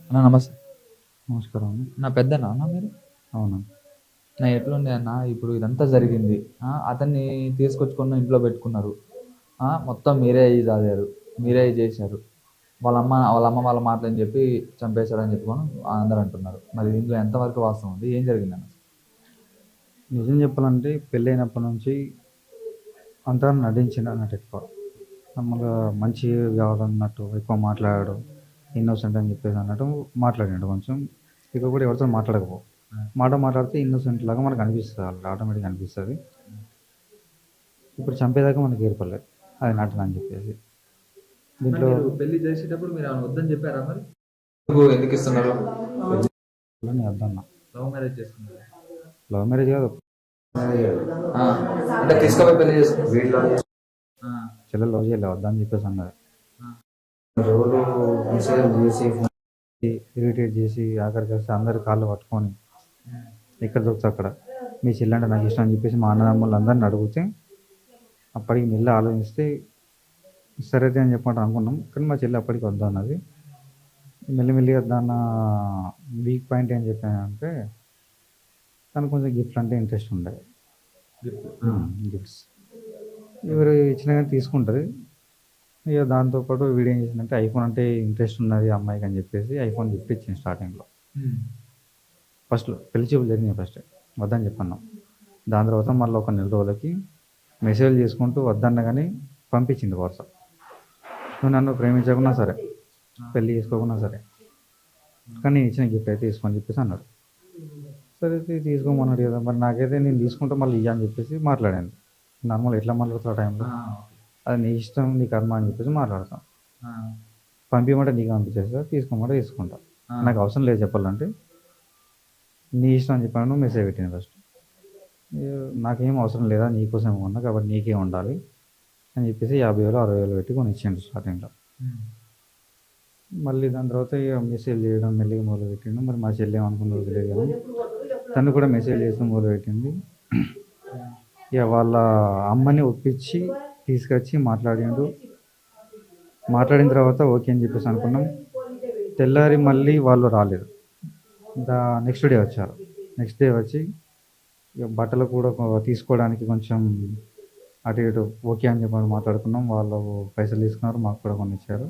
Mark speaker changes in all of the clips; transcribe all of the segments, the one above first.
Speaker 1: అన్న నమస్తే.
Speaker 2: నమస్కారం అండి.
Speaker 1: నా పెద్దనా అన్న మీరు?
Speaker 2: అవును.
Speaker 1: ఎట్లుండే అన్న ఇప్పుడు ఇదంతా జరిగింది. అతన్ని తీసుకొచ్చుకొని ఇంట్లో పెట్టుకున్నారు. మొత్తం మీరే సాదారు. మీరే చేశారు. వాళ్ళమ్మ వాళ్ళ మాటలని చెప్పి చంపేశారని చెప్పి అందరూ అంటున్నారు. మరి దీంట్లో ఎంతవరకు వాస్తవం ఉంది? ఏం జరిగిందన్న?
Speaker 2: నిజం చెప్పాలంటే పెళ్ళైనప్పటి నుంచి అంతా నటించిండన్నట్టు ఎక్కువ. మామూలుగా మంచి కాదన్నట్టు ఎక్కువ మాట్లాడాడు. ఇన్నోసెంట్ అని చెప్పేసి అన్నట్టు మాట్లాడిండు కొంచెం. ఇక కూడా ఎవరితో మాట్లాడకపో. మాట్లాడితే ఇన్నోసెంట్ లాగా మనకు అనిపిస్తది. ఆళ్ళకి ఆటోమేటిక్‌గా అనిపిస్తది. ఇప్పుడు చంపేదాకా మనకి ఏర్పడలేదు. అది నటన అని చెప్పేసి. దీంట్లో
Speaker 1: పెళ్లి చేసేటప్పుడు మీరు ఏమైనా వద్దని చెప్పారా మరి? ఎందుకు ఇస్తున్నారు?
Speaker 2: పెళ్ళని వద్దన్నా.
Speaker 1: లవ్ మ్యారేజ్ చేసుకున్నారు.
Speaker 2: లవ్ మ్యారేజ్ కాదు.
Speaker 1: అంటే తీసుకుపోయి పెళ్లి చేసుకున్నారు.
Speaker 2: చెల్లెలు లవ్ చేయలే వద్దని చెప్పేసి అన్నది. రోజు మెసేజ్‌లు చేసి ఇరిటేట్ చేసి ఆఖరికి వస్తే అందరి కాళ్ళు పట్టుకొని ఎక్కడ దొరికితే అక్కడ మీ చెల్లి అంటే నాకు ఇష్టం అని చెప్పేసి మా అన్నదమ్ములు అందరిని అడిగితే అప్పటికి మెల్లి ఆలోచిస్తే సరే అని చెప్పమంటే అనుకున్నాం. కానీ మా చెల్లి అప్పటికి వద్దు అన్నది. మెల్లిమెల్లిగా దాని వీక్ పాయింట్ ఏం చెప్పానంటే తనకు కొంచెం గిఫ్ట్ అంటే ఇంట్రెస్ట్ ఉండే. గిఫ్ట్స్ ఎవరు ఇచ్చినా కానీ తీసుకుంటుంది. ఇక దాంతోపాటు వీడు ఏం చేసిందంటే ఐఫోన్ అంటే ఇంట్రెస్ట్ ఉన్నది అమ్మాయికి అని చెప్పేసి ఐఫోన్ గిఫ్ట్ ఇచ్చింది స్టార్టింగ్లో. ఫస్ట్లో పెళ్లి చూపులు జరిగినాయి ఫస్ట్ వద్దని చెప్పన్నాం. దాని తర్వాత మళ్ళీ ఒక నెల రోజులకి మెసేజ్ చేసుకుంటూ వద్దన్న కానీ పంపించింది వాట్సాప్. నువ్వు నన్ను ప్రేమించకున్నా సరే పెళ్ళి చేసుకోకున్నా సరే కానీ నేను ఇచ్చిన గిఫ్ట్ అయితే తీసుకొని చెప్పేసి అన్నాడు. సరే తీసుకోమన్నాడు కదా మరి నాకైతే నేను తీసుకుంటే మళ్ళీ ఇయ్య అని చెప్పేసి మాట్లాడాను. నార్మల్ ఎట్లా మాట్లాడుతా ఆ టైంలో అది నీ ఇష్టం నీ కర్మ అని చెప్పేసి మాట్లాడతాం. పంపించమంటే నీకు పంపించేస్తా తీసుకోమంటే తీసుకుంటా. నాకు అవసరం లేదు చెప్పాలంటే నీ ఇష్టం అని చెప్పాను మెసేజ్ పెట్టింది ఫస్ట్. నాకేం అవసరం లేదా నీకోసం కొన్నా కాబట్టి నీకే ఉండాలి అని చెప్పేసి 50,000 60,000 పెట్టి కొని ఇచ్చిండు స్టార్టింగ్లో. మళ్ళీ దాని తర్వాత ఇక మెసేజ్ చేయడం మెల్లిగా మొదలుపెట్టిండు. మరి మా చెల్లి ఏమనుకుందో తెలియదు కానీ తను కూడా మెసేజ్ చేస్తూ మొదలుపెట్టింది. ఇక వాళ్ళ అమ్మని ఒప్పించి తీసుకొచ్చి మాట్లాడిండు. మాట్లాడిన తర్వాత ఓకే అని చెప్పేసి అనుకున్నాం. తెల్లారి మళ్ళీ వాళ్ళు రాలేదు. నెక్స్ట్ డే వచ్చారు. నెక్స్ట్ డే వచ్చి ఇక బట్టలు కూడా తీసుకోవడానికి కొంచెం అటు ఇటు ఓకే అని చెప్పి మాట్లాడుకున్నాం. వాళ్ళు పైసలు తీసుకున్నారు, మాకు కూడా కొన్ని ఇచ్చారు.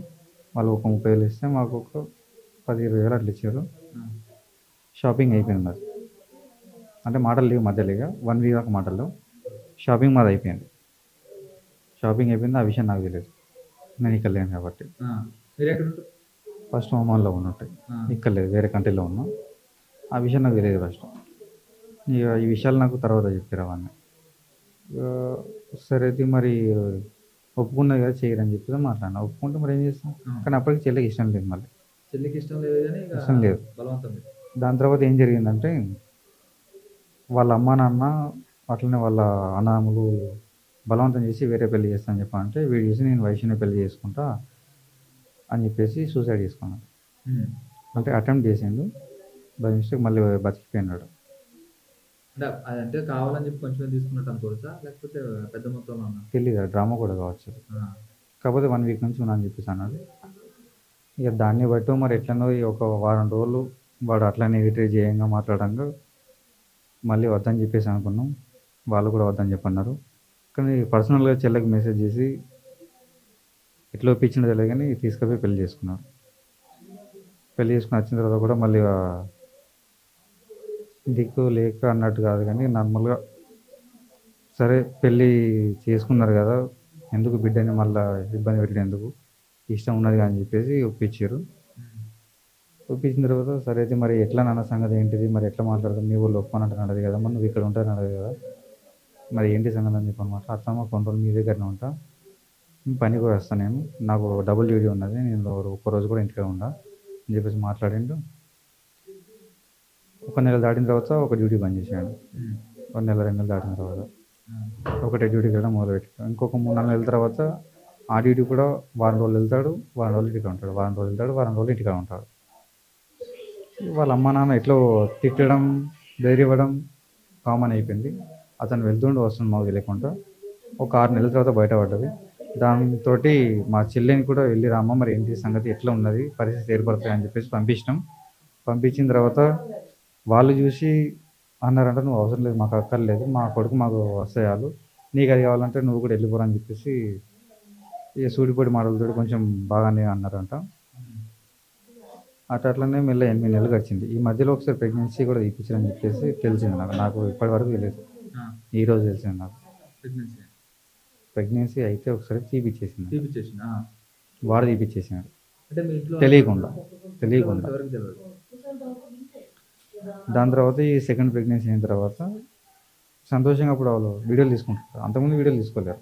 Speaker 2: వాళ్ళు ఒక 30,000 ఇస్తే మాకు ఒక 10,000-20,000 అట్లా ఇచ్చారు. షాపింగ్ అయిపోయింది మరి. అంటే మాటలు లేవు మధ్యలో ఇక 1 వీక్ దాకా మాటలు. షాపింగ్ మాది అయిపోయింది. షాపింగ్ అయిపోయింది. ఆ విషయం నాకు తెలియదు. నేను ఇక్కడ లేను కాబట్టి. ఫస్ట్ ఒమాన్లో ఉన్నట్టు ఇక్కడ లేదు, వేరే కంట్రీలో ఉన్నాం. ఆ విషయం నాకు తెలియదు ఫస్ట్. ఇక ఈ విషయాలు నాకు తర్వాత చెప్పారు అవన్నీ. సరే అయితే మరి ఒప్పుకున్నది కదా చేయరని చెప్పి మాట్లాడినా. ఒప్పుకుంటే మరి ఏం చేస్తాం. కానీ అప్పటికి చెల్లికి ఇష్టం లేదు. మళ్ళీ
Speaker 1: చెల్లికి ఇష్టం లేదు కానీ
Speaker 2: ఇష్టం లేదు.
Speaker 1: బలవంతం.
Speaker 2: దాని తర్వాత ఏం జరిగిందంటే వాళ్ళ అమ్మ నాన్న అట్లనే వాళ్ళ అన్నదమ్ములు బలవంతం చేసి వేరే పెళ్లి చేస్తానని చెప్పాలంటే వీడు చేసి నేను వైష్ణవి పెళ్లి చేసుకుంటా అని చెప్పేసి సూసైడ్ చేసుకున్నాడు. అంటే అటెంప్ట్ చేసిండు. బై మిస్టేక్ మళ్ళీ బతికిపోయినాడు.
Speaker 1: అంటే కావాలని చెప్పి కొంచెం తీసుకున్నట్టు అనుకోవచ్చా లేకపోతే పెద్ద మొత్తంలో
Speaker 2: తెలియదు. డ్రామా కూడా కావచ్చు. కాకపోతే 1 వీక్ నుంచి ఉన్నా అని చెప్పేసి అన్నాడు. ఇక దాన్ని బట్టి మరి ఎట్లనో ఒక వారం రోజులు వాడు అట్లనే ఇరిటేట్ చేయంగా మాట్లాడంగా మళ్ళీ వద్దని చెప్పేసి అనుకున్నాం. వాళ్ళు కూడా వద్దని చెప్పన్నారు. కానీ పర్సనల్గా చెల్లెకి మెసేజ్ చేసి ఎట్లా ఒప్పించిందో తెలియదు కానీ తీసుకుపోయి పెళ్లి చేసుకున్నారు. పెళ్లి చేసుకుని వచ్చిన తర్వాత కూడా మళ్ళీ దిక్కు లేక అన్నట్టు కాదు కానీ నార్మల్గా సరే పెళ్ళి చేసుకున్నారు కదా ఎందుకు బిడ్డని మళ్ళీ ఇబ్బంది పెట్టడం ఎందుకు ఇష్టం ఉన్నది అని చెప్పేసి ఒప్పించారు. ఒప్పించిన తర్వాత సరే అయితే మరి ఎట్లా నాన్న సంగతి ఏంటిది మరి ఎట్లా మాట్లాడతాం మీ ఊళ్ళో ఒప్పుకోనంటే నడదు కదా మరి నువ్వు ఇక్కడ ఉంటాను నడదు కదా మరి ఏంటి సంగతి అని చెప్పి అనమాట. అత్తమ్మ కొన్ని రోజులు మీ దగ్గరనే ఉంటా పని కూడా వస్తాను నేను నాకు డబుల్ డ్యూటీ ఉన్నది నేను ఒక్కరోజు కూడా ఇంటికే ఉండా అని చెప్పేసి మాట్లాడిండు. ఒక నెల దాటిన తర్వాత ఒక డ్యూటీ బంద్ చేశాడు. 1 నెల 2 నెలలు దాటిన తర్వాత ఒకటే డ్యూటీకి వెళ్ళడం మొదలుపెట్టాడు. ఇంకొక 3-4 నెలల తర్వాత ఆ డ్యూటీ కూడా వారం రోజులు వెళ్తాడు, వారం రోజులు ఇంటికి ఉంటాడు, వారం రోజులు వెళ్తాడు, వారం రోజులు ఇంటికి ఉంటాడు. వాళ్ళ అమ్మ నాన్న ఎట్లో తిట్టడం ధైర్యం ఇవ్వడం కామన్ అయిపోయింది. అతను వెళ్తుండు వస్తుంది మాకు తెలియకుండా. ఒక 6 నెలల తర్వాత బయటపడ్డది. దాంతో మా చెల్లెని కూడా వెళ్ళి రామ్మ మరి ఏంటి సంగతి ఎట్లా ఉన్నది పరిస్థితి ఏర్పడుతుంది అని చెప్పేసి పంపించినాం. పంపించిన తర్వాత వాళ్ళు చూసి అన్నారంట, నువ్వు అవసరం లేదు, మాకు అక్కర్లేదు, మా కొడుకు మాకు వస్తాయాలు, నీకు అది కావాలంటే నువ్వు కూడా వెళ్ళిపోరా అని చెప్పేసి ఇక సూడిపొడి మాటలతో కొంచెం బాగానే అన్నారంట. అట్లనే మెల్ల 8 నెలలు గడిచింది. ఈ మధ్యలో ఒకసారి ప్రెగ్నెన్సీ కూడా తీపించారని చెప్పేసి తెలిసింది నాకు ఇప్పటి వరకు తెలియదు, ఈరోజు తెలిసింది నాకు. ప్రెగ్నెన్సీ అయితే ఒకసారి తీపిచ్చేసింది, వాడు తీపిచ్చేసినాడు
Speaker 1: అంటే మీ ఇంట్లో
Speaker 2: తెలియకుండా.
Speaker 1: ఎవరికి తెలియదు.
Speaker 2: దాని తర్వాత ఈ సెకండ్ ప్రెగ్నెన్సీ అయిన తర్వాత సంతోషంగా అప్పుడు వాళ్ళు వీడియోలు తీసుకుంటారు, అంతకుముందు వీడియోలు తీసుకోలేరు.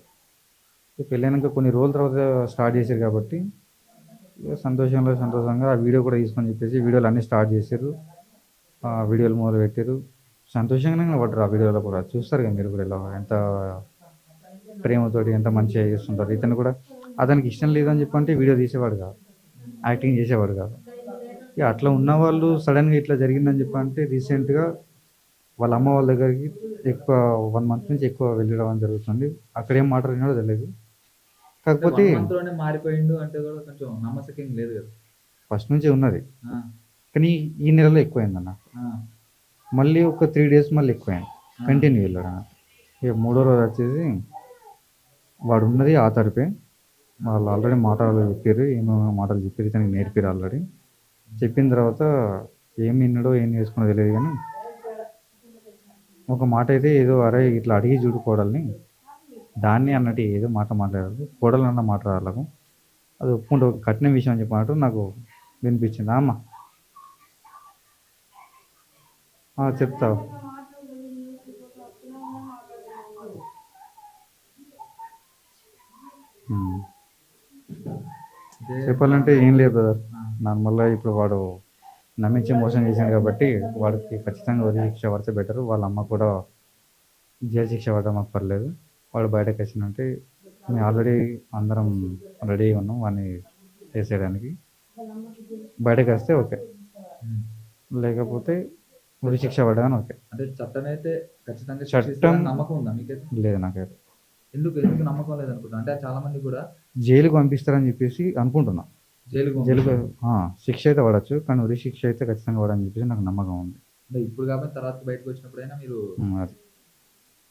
Speaker 2: పెళ్ళైనాక కొన్ని రోజుల తర్వాత స్టార్ట్ చేశారు కాబట్టి ఇక సంతోషంగా ఆ వీడియో కూడా తీసుకొని చెప్పేసి వీడియోలు అన్నీ స్టార్ట్ చేశారు. ఆ వీడియోలు మొదలు పెట్టారు. సంతోషంగానే పడ్డారు ఆ వీడియోలో కూడా. చూస్తారు కదా మీరు కూడా ఇలా ఎంత ప్రేమతోటి ఎంత మంచిగా చేస్తుంటారు. ఇతను కూడా అతనికి ఇష్టం లేదని చెప్పంటే వీడియో తీసేవాడు కాదు, యాక్టింగ్ చేసేవాడు కాదు. ఇక అట్లా ఉన్న వాళ్ళు సడన్గా ఇట్లా జరిగిందని చెప్పంటే రీసెంట్గా వాళ్ళ అమ్మ వాళ్ళ దగ్గరికి ఎక్కువ 1 month నుంచి ఎక్కువ వెళ్ళడం జరుగుతుంది. అక్కడ ఏం మాట్లాడినాడో తెలియదు. కాకపోతే
Speaker 1: మారిపోయిండు అంటే కూడా కొంచెం నమ్మశక్యం లేదు కదా.
Speaker 2: ఫస్ట్ నుంచే ఉన్నది, కానీ ఈ నెలలో ఎక్కువైందన్న. మళ్ళీ ఒక 3 days మళ్ళీ ఎక్కువైంది, కంటిన్యూ వెళ్ళాడు అన్న. ఇక 3వ రోజు వచ్చేసి వాడు ఉన్నది ఆ తరపే. వాళ్ళు ఆల్రెడీ మాటలు చెప్పారు, ఏమేమో మాటలు చెప్పారు, ఇతనికి నేర్పారు ఆల్రెడీ. చెప్పిన తర్వాత ఏం విన్నాడో ఏం చేసుకున్నదో తెలియదు, కానీ ఒక మాట అయితే ఏదో అరే ఇట్లా అడిగి చూడు కోడల్ని, దాన్ని అన్నట్టు ఏదో మాట మాట్లాడారు. కోడలు అన్న మాట వాళ్ళకు అది ఒప్పుకుంటే ఒక కఠిన విషయం అని చెప్పినట్టు నాకు వినిపించింది. అమ్మ చెప్తావు. చెప్పాలంటే ఏం లేదు బ్రదర్, నార్మల్గా ఇప్పుడు వాడు నమ్మించి మోసం చేశాను కాబట్టి వాడికి ఖచ్చితంగా ఉరి శిక్ష పడితే బెటర్. వాళ్ళ అమ్మ కూడా జైలు శిక్ష పడడం మాకు పర్లేదు. వాడు బయటకు వచ్చినంటే మేము ఆల్రెడీ అందరం రెడీ ఉన్నాం వాడిని చేసేయడానికి. బయటకు వస్తే ఓకే, లేకపోతే ఉరి శిక్ష పడ్డాను ఓకే.
Speaker 1: అంటే చట్టం అయితే ఖచ్చితంగా
Speaker 2: చట్టం
Speaker 1: నమ్మకం ఉందా మీకైతే?
Speaker 2: లేదు నాకైతే.
Speaker 1: ఎందుకు నమ్మకం లేదు అనుకుంటున్నా అంటే చాలా మంది కూడా
Speaker 2: జైలుకు పంపిస్తారని చెప్పేసి అనుకుంటున్నా. జైలుకు శిక్ష అయితే పడచ్చు, కానీ ఉరి శిక్ష అయితే ఖచ్చితంగా పడని చెప్పేసి నాకు నమ్మకం ఉంది.
Speaker 1: అంటే ఇప్పుడు కాబట్టి తర్వాత బయటకు వచ్చినప్పుడైనా మీరు
Speaker 2: అది,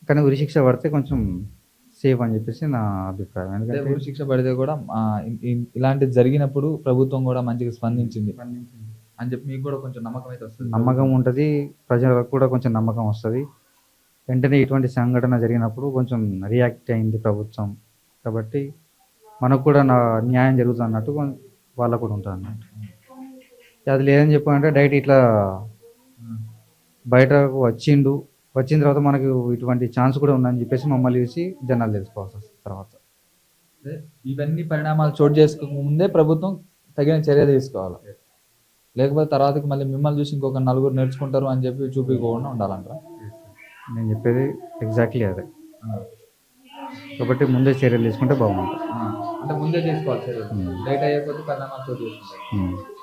Speaker 2: కానీ ఉరి శిక్ష పడితే కొంచెం సేఫ్ అని చెప్పేసి నా అభిప్రాయం. ఎందుకంటే
Speaker 1: ఉరి శిక్ష పడితే కూడా ఇలాంటిది జరిగినప్పుడు ప్రభుత్వం కూడా మంచిగా స్పందించింది అని చెప్పి మీకు కూడా కొంచెం నమ్మకం అయితే వస్తుంది,
Speaker 2: నమ్మకం ఉంటుంది, ప్రజలకు కూడా కొంచెం నమ్మకం వస్తుంది. వెంటనే ఇటువంటి సంఘటన జరిగినప్పుడు కొంచెం రియాక్ట్ అయింది ప్రభుత్వం, కాబట్టి మనకు కూడా న్యాయం జరుగుతుంది అన్నట్టు వాళ్ళకు కూడా ఉంటుంది అన్నట్టు. అది లేదని చెప్పాలంటే డైరెక్ట్ ఇట్లా బయటకు వచ్చిన తర్వాత మనకు ఇటువంటి ఛాన్స్ కూడా ఉందని చెప్పేసి మమ్మల్ని చూసి జనాలు తెలుసుకోవాల్సి వస్తుంది. తర్వాత
Speaker 1: ఇవన్నీ పరిణామాలు చోటు చేసుకోక ముందే ప్రభుత్వం తగిన చర్య తీసుకోవాలి, లేకపోతే తర్వాతకి మళ్ళీ మిమ్మల్ని చూసి ఇంకొక 4 నేర్చుకుంటారు అని చెప్పి చూపించకుండా ఉండాలంట.
Speaker 2: నేను చెప్పేది ఎగ్జాక్ట్లీ అదే. కాబట్టి ముందే చర్యలు తీసుకుంటే బాగుంటుంది.
Speaker 1: అంటే ముందే చేసుకోవాలి చర్యలు, లేట్ అయ్యే కొద్ది పరిణామాలు చోటు చేసుకుంటారు.